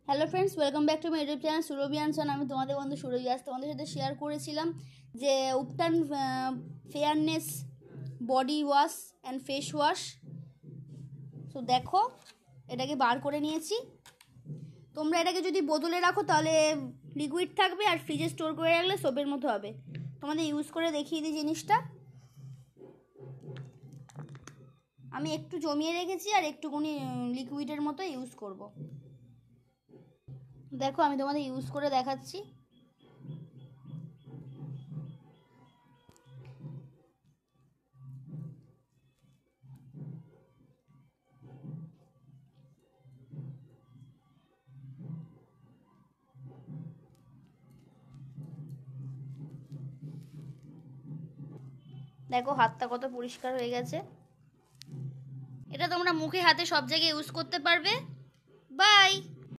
Hello friends, welcome back to my YouTube channel Surabhi Ansan. আমি তোমাদের বন্ধু সুরভি। আজ তোমাদের সাথে শেয়ার করেছিলাম যে উপটান fairness body wash and face wash. তো দেখো, এটাকে বার করে নিয়েছি। তোমরা এটাকে যদি বোতলে রাখো তাহলে লিকুইড থাকবে, আর ফ্রিজে স্টোর করে রাখলে সোপের মতো হবে। তোমাদের ইউজ করে দেখিয়ে দিই জিনিসটা। আমি একটু জমিয়ে রেখেছি আর একটুখানি লিকুইডের মতো ইউজ করব। দেখো, আমি তোমাদের ইউজ করে দেখাচ্ছি। দেখো হাতটা কত পরিষ্কার হয়ে গেছে। এটা তোমরা মুখে হাতে সব জায়গায় ইউজ করতে পারবে। বাই।